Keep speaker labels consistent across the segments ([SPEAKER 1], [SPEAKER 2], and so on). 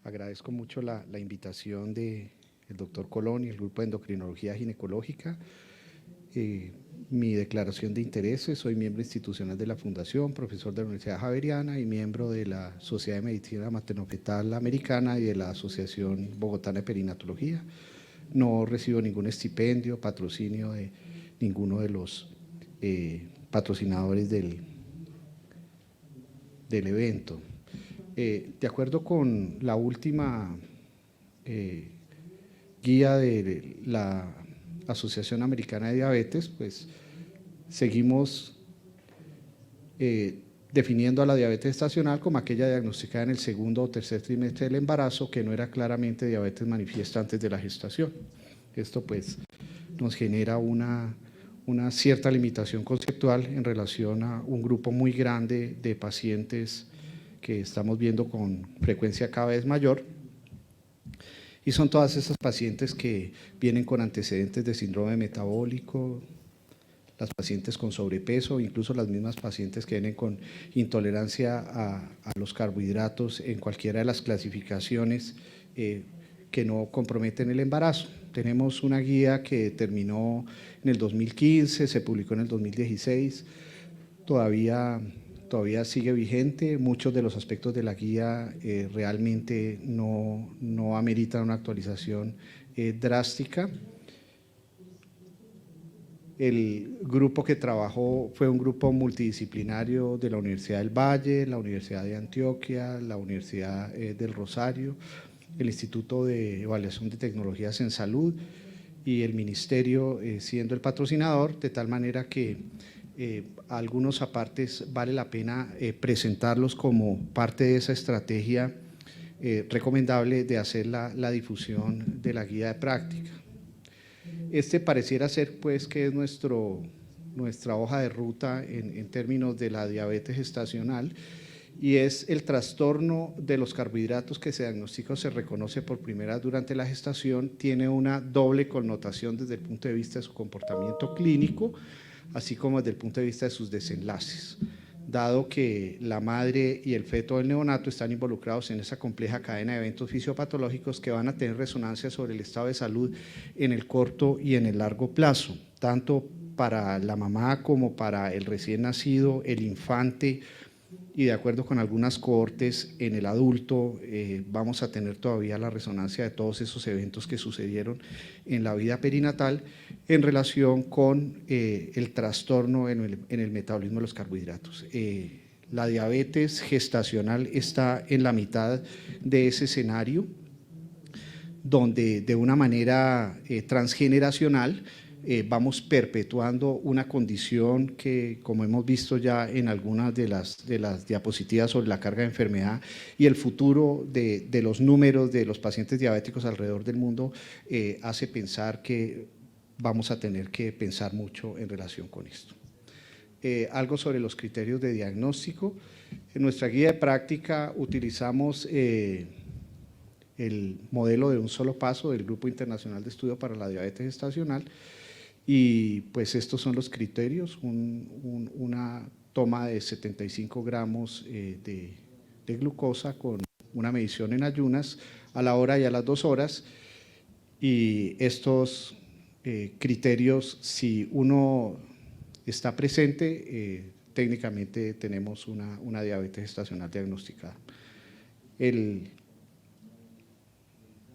[SPEAKER 1] Agradezco mucho la invitación del doctor Colón y el Grupo de Endocrinología Ginecológica. Mi declaración de intereses: soy miembro institucional de la Fundación, profesor de la Universidad Javeriana y miembro de la Sociedad de Medicina Materno-Fetal Americana y de la Asociación Bogotana de Perinatología. No recibo ningún estipendio, patrocinio de ninguno de los patrocinadores del evento. De acuerdo con la última guía de la Asociación Americana de Diabetes, pues seguimos definiendo a la diabetes estacional como aquella diagnosticada en el segundo o tercer trimestre del embarazo que no era claramente diabetes manifiesta antes de la gestación. Esto pues nos genera una cierta limitación conceptual en relación a un grupo muy grande de pacientes que estamos viendo con frecuencia cada vez mayor, y son todas esas pacientes que vienen con antecedentes de síndrome metabólico, las pacientes con sobrepeso, incluso las mismas pacientes que vienen con intolerancia a los carbohidratos en cualquiera de las clasificaciones que no comprometen el embarazo. Tenemos una guía que terminó en el 2015, se publicó en el 2016, todavía sigue vigente. Muchos de los aspectos de la guía realmente no ameritan una actualización drástica. El grupo que trabajó fue un grupo multidisciplinario de la Universidad del Valle, la Universidad de Antioquia, la Universidad del Rosario, el Instituto de Evaluación de Tecnologías en Salud y el Ministerio siendo el patrocinador, de tal manera que algunos apartes vale la pena presentarlos como parte de esa estrategia recomendable de hacer la difusión de la guía de práctica. Este pareciera ser pues que es nuestra hoja de ruta en términos de la diabetes gestacional, y es el trastorno de los carbohidratos que se diagnostica o se reconoce por primera vez durante la gestación. Tiene una doble connotación desde el punto de vista de su comportamiento clínico, así como desde el punto de vista de sus desenlaces, dado que la madre y el feto del neonato están involucrados en esa compleja cadena de eventos fisiopatológicos que van a tener resonancia sobre el estado de salud en el corto y en el largo plazo, tanto para la mamá como para el recién nacido, el infante, y de acuerdo con algunas cohortes en el adulto vamos a tener todavía la resonancia de todos esos eventos que sucedieron en la vida perinatal en relación con el trastorno en el metabolismo de los carbohidratos. La diabetes gestacional está en la mitad de ese escenario, donde de una manera transgeneracional vamos perpetuando una condición que, como hemos visto ya en algunas de las diapositivas sobre la carga de enfermedad y el futuro de los números de los pacientes diabéticos alrededor del mundo, hace pensar que vamos a tener que pensar mucho en relación con esto. Algo sobre los criterios de diagnóstico. En nuestra guía de práctica utilizamos el modelo de un solo paso del Grupo Internacional de Estudio para la Diabetes Gestacional, y pues estos son los criterios: una toma de 75 gramos de glucosa con una medición en ayunas a la hora y a las 2 horas, y estos criterios, si uno está presente, técnicamente tenemos una diabetes gestacional diagnosticada. El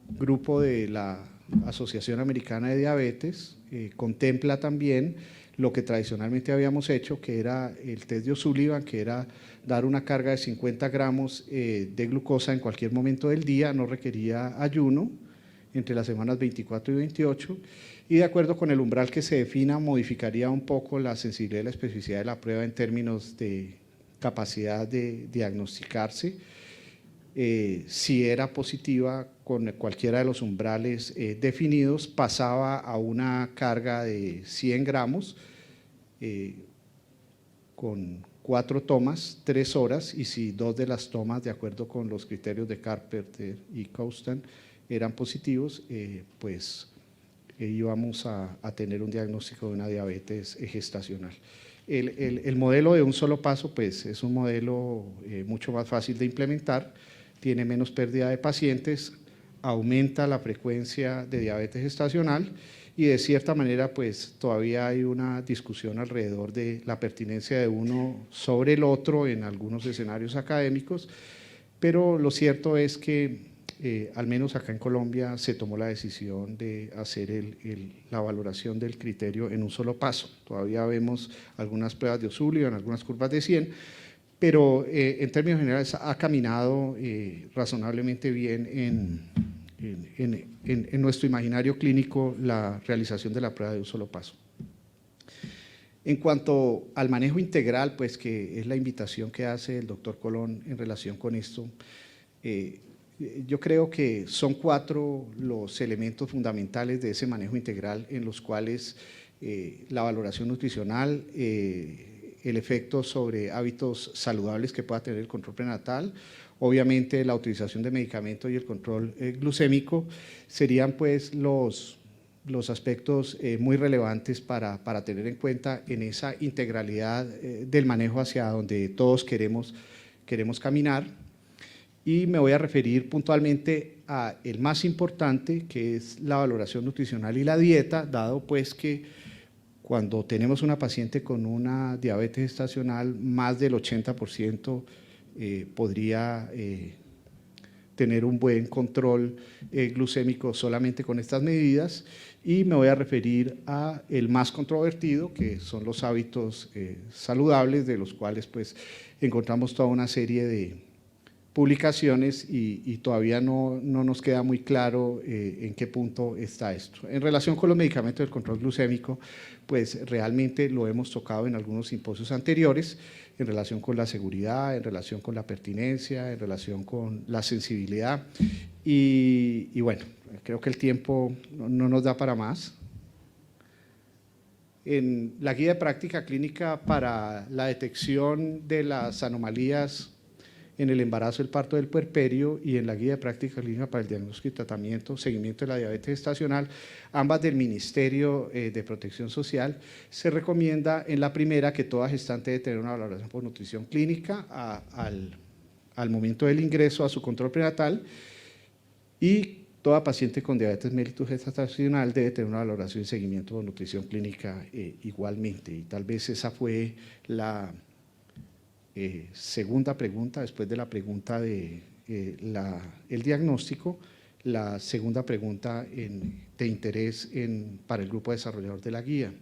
[SPEAKER 1] grupo de la Asociación Americana de Diabetes contempla también lo que tradicionalmente habíamos hecho, que era el test de O'Sullivan, que era dar una carga de 50 gramos de glucosa en cualquier momento del día, no requería ayuno, entre las semanas 24 y 28, y de acuerdo con el umbral que se defina, modificaría un poco la sensibilidad y la especificidad de la prueba en términos de capacidad de diagnosticarse. Si era positiva con cualquiera de los umbrales definidos, pasaba a una carga de 100 gramos con 4 tomas, 3 horas, y si 2 de las tomas, de acuerdo con los criterios de Carpenter y Coustan, eran positivos, pues íbamos a tener un diagnóstico de una diabetes gestacional. El modelo de un solo paso pues es un modelo mucho más fácil de implementar, tiene menos pérdida de pacientes, aumenta la frecuencia de diabetes gestacional y de cierta manera pues todavía hay una discusión alrededor de la pertinencia de uno sobre el otro en algunos escenarios académicos, pero lo cierto es que al menos acá en Colombia se tomó la decisión de hacer la valoración del criterio en un solo paso. Todavía vemos algunas pruebas de O'Sullivan, en algunas curvas de 100, pero en términos generales ha caminado razonablemente bien en nuestro imaginario clínico la realización de la prueba de un solo paso. En cuanto al manejo integral, pues que es la invitación que hace el doctor Colón en relación con esto, yo creo que son 4 los elementos fundamentales de ese manejo integral en los cuales la valoración nutricional, el efecto sobre hábitos saludables que pueda tener el control prenatal, obviamente la utilización de medicamentos y el control glucémico serían pues los aspectos muy relevantes para tener en cuenta en esa integralidad del manejo hacia donde todos queremos caminar. Y me voy a referir puntualmente a el más importante, que es la valoración nutricional y la dieta, dado pues que cuando tenemos una paciente con una diabetes gestacional, más del 80% podría tener un buen control glucémico solamente con estas medidas, y me voy a referir a el más controvertido, que son los hábitos saludables, de los cuales pues encontramos toda una serie de publicaciones y todavía no nos queda muy claro en qué punto está esto. En relación con los medicamentos del control glucémico, pues realmente lo hemos tocado en algunos simposios anteriores, en relación con la seguridad, en relación con la pertinencia, en relación con la sensibilidad y bueno, creo que el tiempo no nos da para más. En la guía de práctica clínica para la detección de las anomalías en el embarazo, el parto del puerperio, y en la guía de práctica clínica para el diagnóstico y tratamiento, seguimiento de la diabetes gestacional, ambas del Ministerio de Protección Social, se recomienda en la primera que toda gestante debe tener una valoración por nutrición clínica al momento del ingreso a su control prenatal, y toda paciente con diabetes mellitus gestacional debe tener una valoración y seguimiento por nutrición clínica igualmente. Y tal vez esa fue la segunda pregunta, después de la pregunta de el diagnóstico, la segunda pregunta de interés para el grupo desarrollador de la guía.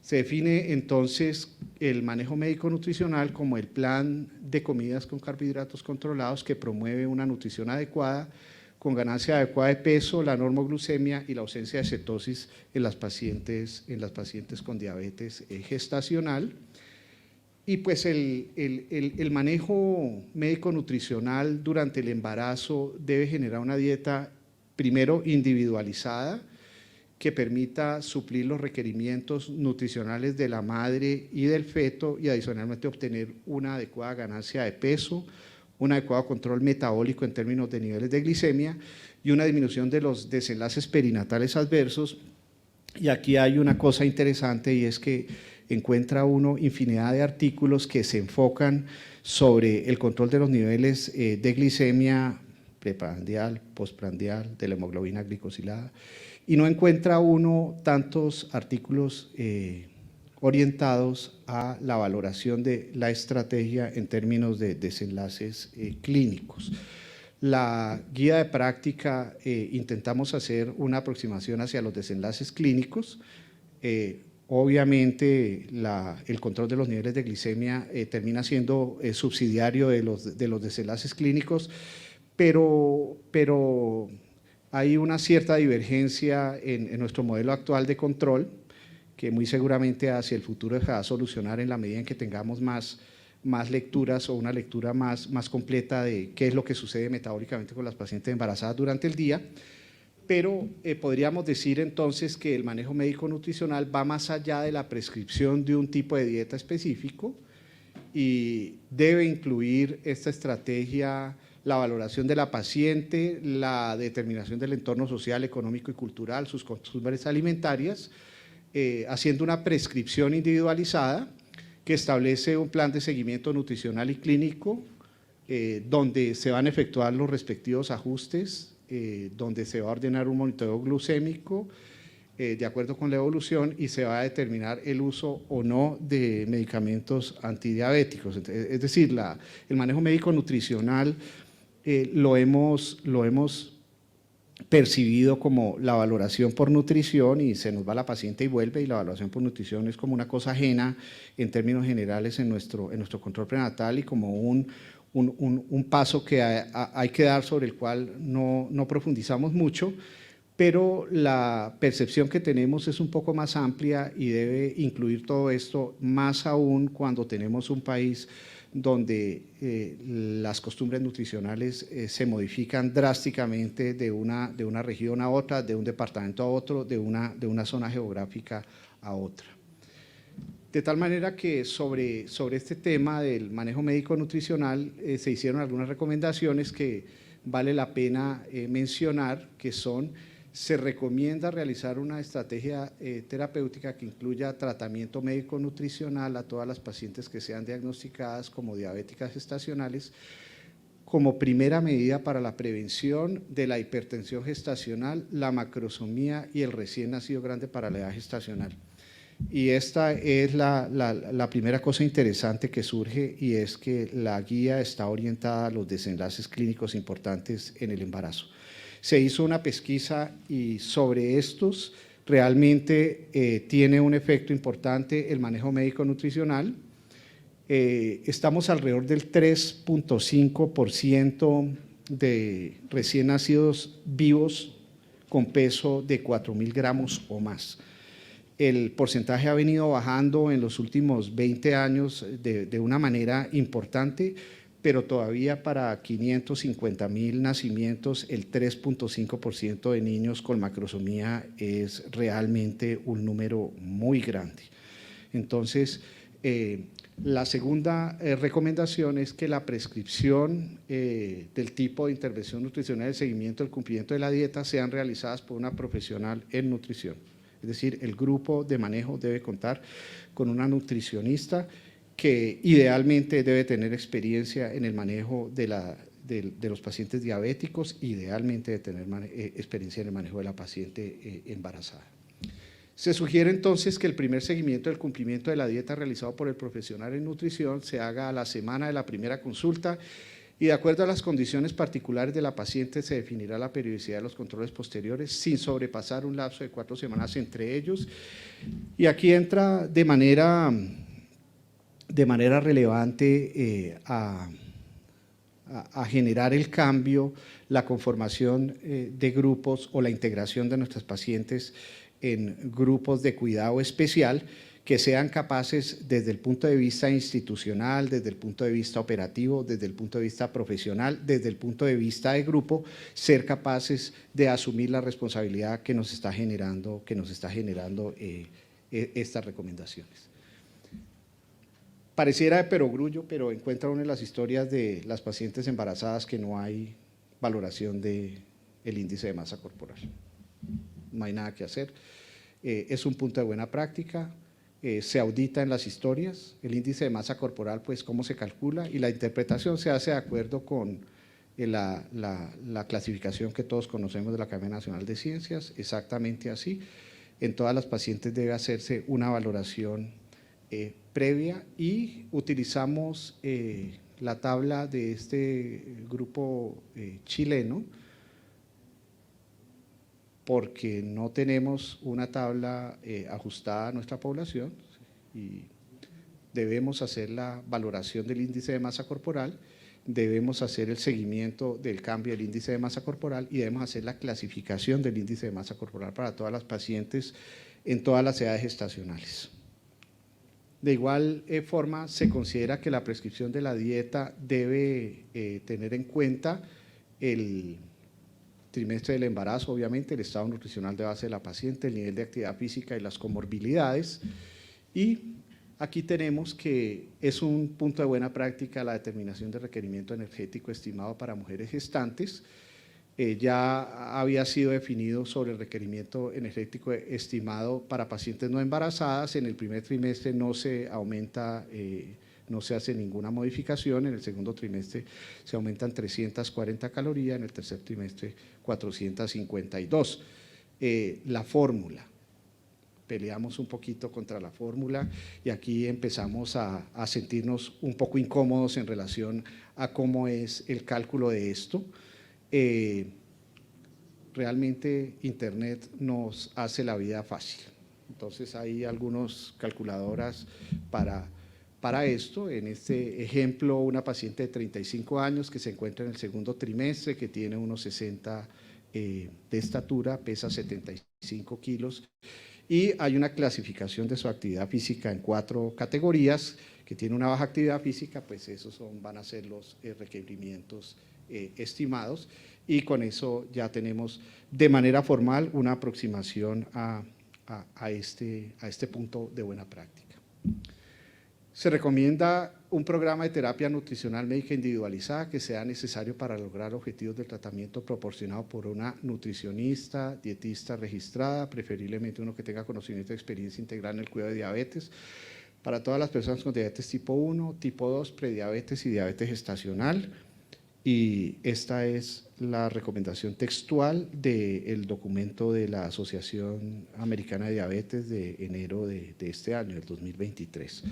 [SPEAKER 1] Se define entonces el manejo médico nutricional como el plan de comidas con carbohidratos controlados que promueve una nutrición adecuada, con ganancia adecuada de peso, la normoglucemia y la ausencia de cetosis en las pacientes con diabetes gestacional. Y pues el manejo médico-nutricional durante el embarazo debe generar una dieta, primero, individualizada, que permita suplir los requerimientos nutricionales de la madre y del feto, y adicionalmente obtener una adecuada ganancia de peso, un adecuado control metabólico en términos de niveles de glicemia y una disminución de los desenlaces perinatales adversos. Y aquí hay una cosa interesante, y es que encuentra uno infinidad de artículos que se enfocan sobre el control de los niveles de glicemia preprandial, postprandial, de la hemoglobina glicosilada, y no encuentra uno tantos artículos orientados a la valoración de la estrategia en términos de desenlaces clínicos. La guía de práctica intentamos hacer una aproximación hacia los desenlaces clínicos. Obviamente el control de los niveles de glicemia termina siendo subsidiario de los desenlaces clínicos, pero hay una cierta divergencia en nuestro modelo actual de control, que muy seguramente hacia el futuro dejará solucionar en la medida en que tengamos más lecturas o una lectura más completa de qué es lo que sucede metabólicamente con las pacientes embarazadas durante el día. Pero podríamos decir entonces que el manejo médico nutricional va más allá de la prescripción de un tipo de dieta específico y debe incluir esta estrategia la valoración de la paciente, la determinación del entorno social, económico y cultural, sus costumbres alimentarias, haciendo una prescripción individualizada que establece un plan de seguimiento nutricional y clínico donde se van a efectuar los respectivos ajustes, donde se va a ordenar un monitoreo glucémico de acuerdo con la evolución y se va a determinar el uso o no de medicamentos antidiabéticos. Es decir, el manejo médico nutricional lo hemos percibido como la valoración por nutrición y se nos va la paciente y vuelve, y la valoración por nutrición es como una cosa ajena en términos generales en nuestro control prenatal y como un paso que hay que dar sobre el cual no profundizamos mucho, pero la percepción que tenemos es un poco más amplia y debe incluir todo esto, más aún cuando tenemos un país donde las costumbres nutricionales se modifican drásticamente de una región a otra, de un departamento a otro, de una zona geográfica a otra. De tal manera que sobre este tema del manejo médico nutricional se hicieron algunas recomendaciones que vale la pena mencionar, que se recomienda realizar una estrategia terapéutica que incluya tratamiento médico nutricional a todas las pacientes que sean diagnosticadas como diabéticas gestacionales, como primera medida para la prevención de la hipertensión gestacional, la macrosomía y el recién nacido grande para la edad gestacional. Y esta es la primera cosa interesante que surge, y es que la guía está orientada a los desenlaces clínicos importantes en el embarazo. Se hizo una pesquisa y sobre estos realmente tiene un efecto importante el manejo médico nutricional. Estamos alrededor del 3.5% de recién nacidos vivos con peso de 4.000 gramos o más. El porcentaje ha venido bajando en los últimos 20 años de una manera importante, pero todavía para 550.000 nacimientos, el 3.5% de niños con macrosomía es realmente un número muy grande. Entonces, la segunda recomendación es que la prescripción del tipo de intervención nutricional, el seguimiento, el cumplimiento de la dieta sean realizadas por una profesional en nutrición. Es decir, el grupo de manejo debe contar con una nutricionista que idealmente debe tener experiencia en el manejo de los pacientes diabéticos, idealmente debe tener experiencia en el manejo de la paciente embarazada. Se sugiere entonces que el primer seguimiento del cumplimiento de la dieta realizado por el profesional en nutrición se haga a la semana de la primera consulta y de acuerdo a las condiciones particulares de la paciente se definirá la periodicidad de los controles posteriores sin sobrepasar un lapso de 4 semanas entre ellos. Y aquí entra de manera relevante a generar el cambio, la conformación de grupos o la integración de nuestras pacientes en grupos de cuidado especial que sean capaces desde el punto de vista institucional, desde el punto de vista operativo, desde el punto de vista profesional, desde el punto de vista de grupo, ser capaces de asumir la responsabilidad que nos está generando estas recomendaciones. Pareciera de perogrullo, pero encuentra uno en las historias de las pacientes embarazadas que no hay valoración del índice de masa corporal. No hay nada que hacer. Es un punto de buena práctica. Se audita en las historias el índice de masa corporal, pues cómo se calcula, y la interpretación se hace de acuerdo con la clasificación que todos conocemos de la Academia Nacional de Ciencias, exactamente así. En todas las pacientes debe hacerse una valoración previa y utilizamos la tabla de este grupo chileno porque no tenemos una tabla ajustada a nuestra población y debemos hacer la valoración del índice de masa corporal, debemos hacer el seguimiento del cambio del índice de masa corporal y debemos hacer la clasificación del índice de masa corporal para todas las pacientes en todas las edades gestacionales. De igual forma, se considera que la prescripción de la dieta debe tener en cuenta el trimestre del embarazo, obviamente, el estado nutricional de base de la paciente, el nivel de actividad física y las comorbilidades. Y aquí tenemos que es un punto de buena práctica la determinación de requerimiento energético estimado para mujeres gestantes. Ya había sido definido sobre el requerimiento energético estimado para pacientes no embarazadas. En el primer trimestre no se aumenta no se hace ninguna modificación, en el segundo trimestre se aumentan 340 calorías, en el tercer trimestre 452. La fórmula, peleamos un poquito contra la fórmula y aquí empezamos a sentirnos un poco incómodos en relación a cómo es el cálculo de esto. Realmente Internet nos hace la vida fácil. Entonces hay algunas calculadoras para esto. En este ejemplo, una paciente de 35 años que se encuentra en el segundo trimestre, que tiene unos 60 de estatura, pesa 75 kilos, y hay una clasificación de su actividad física en 4 categorías. Que tiene una baja actividad física, pues esos van a ser los requerimientos estimados, y con eso ya tenemos de manera formal una aproximación a este punto de buena práctica. Se recomienda un programa de terapia nutricional médica individualizada que sea necesario para lograr objetivos del tratamiento proporcionado por una nutricionista, dietista registrada, preferiblemente uno que tenga conocimiento y experiencia integral en el cuidado de diabetes, para todas las personas con diabetes tipo 1, tipo 2, prediabetes y diabetes gestacional. Y esta es la recomendación textual del documento de la Asociación Americana de Diabetes de enero de este año, del 2023.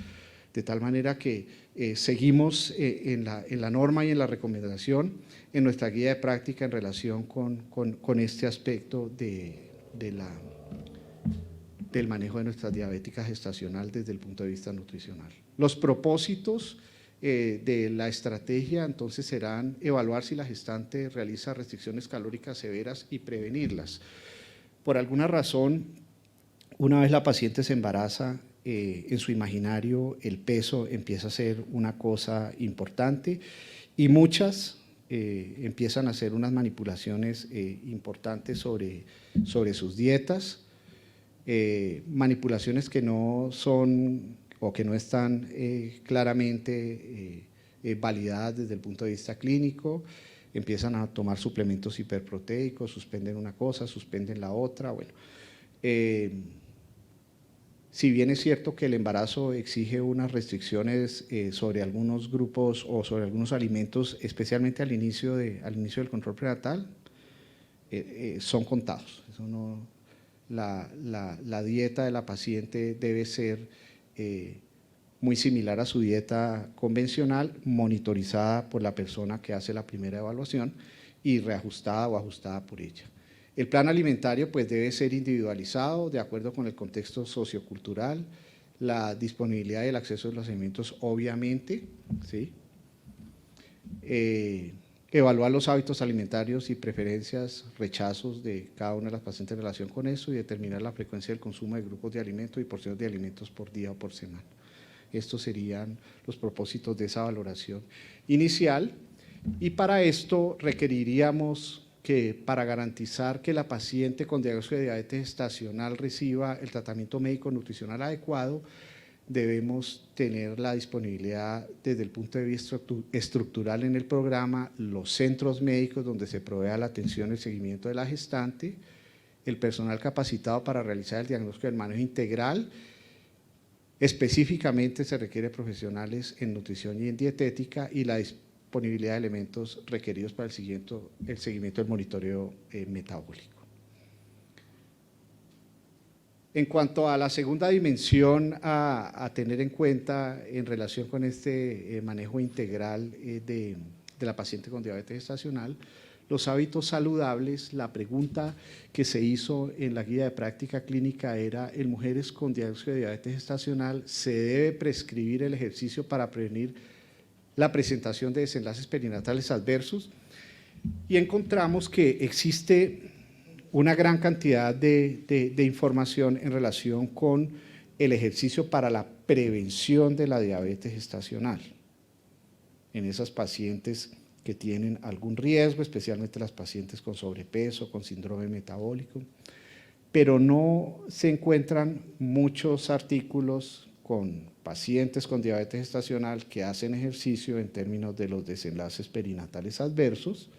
[SPEAKER 1] De tal manera que seguimos en la norma y en la recomendación en nuestra guía de práctica en relación con este aspecto del manejo de nuestra diabética gestacional desde el punto de vista nutricional. Los propósitos de la estrategia entonces serán evaluar si la gestante realiza restricciones calóricas severas y prevenirlas. Por alguna razón, una vez la paciente se embaraza, en su imaginario el peso empieza a ser una cosa importante y muchas empiezan a hacer unas manipulaciones importantes sobre sus dietas, manipulaciones que no son o que no están claramente validadas desde el punto de vista clínico, empiezan a tomar suplementos hiperproteicos, suspenden una cosa, suspenden la otra. Bueno, si bien es cierto que el embarazo exige unas restricciones sobre algunos grupos o sobre algunos alimentos, especialmente al inicio del control prenatal, son contados. Eso no, la dieta de la paciente debe ser muy similar a su dieta convencional, monitorizada por la persona que hace la primera evaluación y reajustada o ajustada por ella. El plan alimentario pues debe ser individualizado de acuerdo con el contexto sociocultural, la disponibilidad y el acceso a los alimentos obviamente, ¿sí? Evaluar los hábitos alimentarios y preferencias, rechazos de cada una de las pacientes en relación con eso y determinar la frecuencia del consumo de grupos de alimentos y porciones de alimentos por día o por semana. Estos serían los propósitos de esa valoración inicial, y para esto requeriríamos que, para garantizar que la paciente con diagnóstico de diabetes gestacional reciba el tratamiento médico nutricional adecuado, debemos tener la disponibilidad desde el punto de vista estructural en el programa, los centros médicos donde se provea la atención y el seguimiento de la gestante, el personal capacitado para realizar el diagnóstico del manejo integral. Específicamente se requiere profesionales en nutrición y en dietética, y la disponibilidad de elementos requeridos para el seguimiento del monitoreo metabólico. En cuanto a la segunda dimensión a tener en cuenta en relación con este manejo integral de la paciente con diabetes gestacional, los hábitos saludables, la pregunta que se hizo en la guía de práctica clínica era: en mujeres con diagnóstico de diabetes gestacional, ¿se debe prescribir el ejercicio para prevenir la presentación de desenlaces perinatales adversos? Y encontramos que existe una gran cantidad de información en relación con el ejercicio para la prevención de la diabetes gestacional en esas pacientes que tienen algún riesgo, especialmente las pacientes con sobrepeso, con síndrome metabólico, pero no se encuentran muchos artículos con pacientes con diabetes gestacional que hacen ejercicio en términos de los desenlaces perinatales adversos.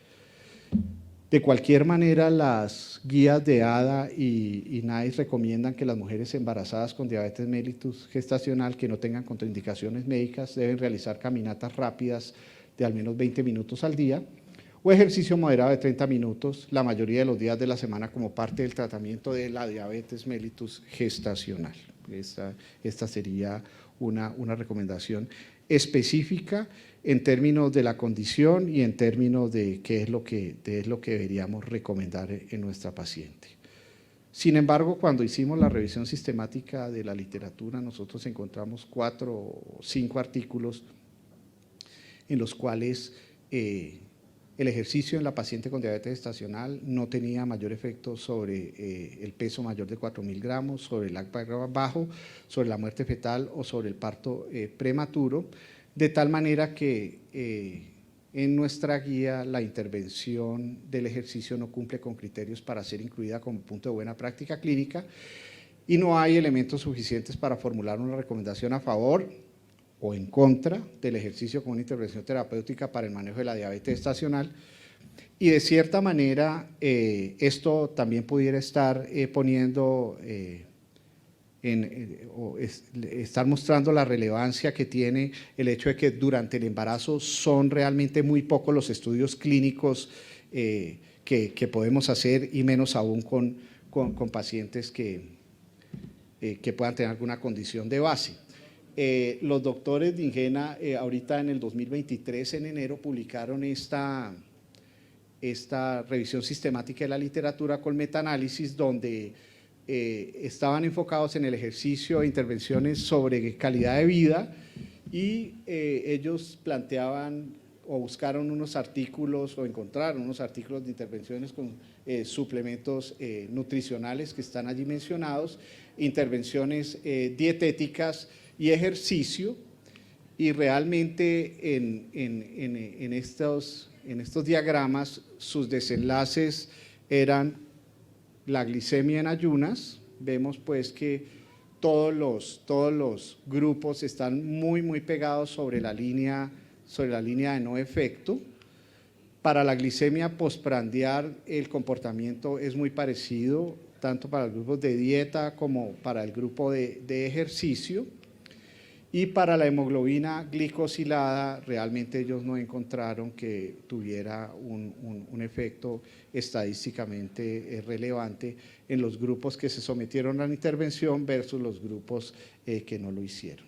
[SPEAKER 1] De cualquier manera, las guías de ADA y NICE recomiendan que las mujeres embarazadas con diabetes mellitus gestacional que no tengan contraindicaciones médicas deben realizar caminatas rápidas de al menos 20 minutos al día o ejercicio moderado de 30 minutos la mayoría de los días de la semana como parte del tratamiento de la diabetes mellitus gestacional. Esta sería una recomendación específica en términos de la condición y en términos de qué es lo que deberíamos recomendar en nuestra paciente. Sin embargo, cuando hicimos la revisión sistemática de la literatura, nosotros encontramos 4 o 5 artículos en los cuales el ejercicio en la paciente con diabetes gestacional no tenía mayor efecto sobre el peso mayor de 4.000 gramos, sobre el ACPA bajo, sobre la muerte fetal o sobre el parto prematuro, de tal manera que en nuestra guía la intervención del ejercicio no cumple con criterios para ser incluida como punto de buena práctica clínica y no hay elementos suficientes para formular una recomendación a favor o en contra del ejercicio como una intervención terapéutica para el manejo de la diabetes gestacional. Y de cierta manera esto también pudiera estar poniendo estar mostrando la relevancia que tiene el hecho de que durante el embarazo son realmente muy pocos los estudios clínicos que podemos hacer y menos aún con pacientes que puedan tener alguna condición de base. Los doctores de Ingena ahorita en el 2023 en enero publicaron esta revisión sistemática de la literatura con metaanálisis donde estaban enfocados en el ejercicio e intervenciones sobre calidad de vida y ellos planteaban o buscaron unos artículos o encontraron unos artículos de intervenciones con suplementos nutricionales que están allí mencionados, intervenciones dietéticas y ejercicio, y realmente en estos diagramas sus desenlaces eran la glicemia en ayunas. Vemos pues que todos los grupos están muy pegados sobre la línea de no efecto. Para la glicemia postprandial el comportamiento es muy parecido, tanto para el grupo de dieta como para el grupo de ejercicio. Y para la hemoglobina glicosilada, realmente ellos no encontraron que tuviera un efecto estadísticamente relevante en los grupos que se sometieron a la intervención versus los grupos que no lo hicieron.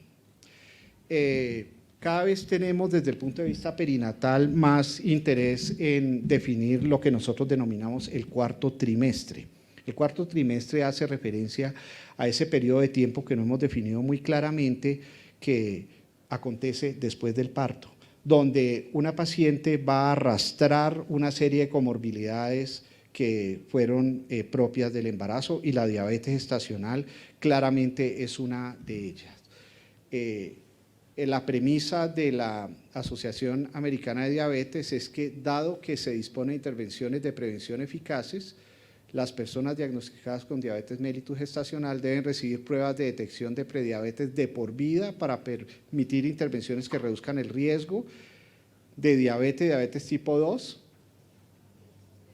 [SPEAKER 1] Cada vez tenemos desde el punto de vista perinatal más interés en definir lo que nosotros denominamos el cuarto trimestre. El cuarto trimestre hace referencia a ese periodo de tiempo que no hemos definido muy claramente, que acontece después del parto, donde una paciente va a arrastrar una serie de comorbilidades que fueron propias del embarazo y la diabetes gestacional claramente es una de ellas. La premisa de la Asociación Americana de Diabetes es que dado que se dispone de intervenciones de prevención eficaces, las personas diagnosticadas con diabetes mellitus gestacional deben recibir pruebas de detección de prediabetes de por vida para permitir intervenciones que reduzcan el riesgo de diabetes tipo 2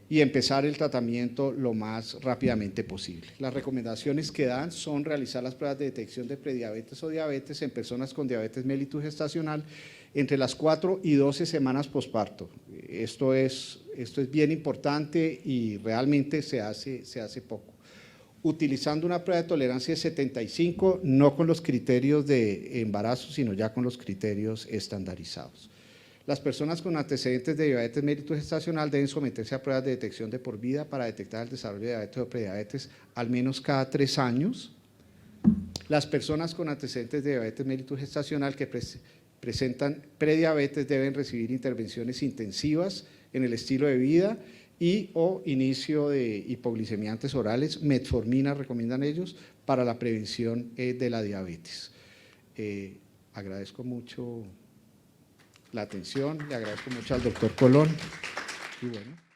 [SPEAKER 1] y empezar el tratamiento lo más rápidamente posible. Las recomendaciones que dan son realizar las pruebas de detección de prediabetes o diabetes en personas con diabetes mellitus gestacional entre las 4 y 12 semanas posparto. Esto es bien importante y realmente se hace poco. Utilizando una prueba de tolerancia de 75, no con los criterios de embarazo, sino ya con los criterios estandarizados. Las personas con antecedentes de diabetes mellitus gestacional deben someterse a pruebas de detección de por vida para detectar el desarrollo de diabetes o prediabetes al menos cada 3 años. Las personas con antecedentes de diabetes mellitus gestacional que presentan prediabetes deben recibir intervenciones intensivas en el estilo de vida y o inicio de hipoglicemiantes orales, metformina recomiendan ellos, para la prevención de la diabetes. Agradezco mucho la atención, le agradezco mucho al doctor Colón. Y bueno.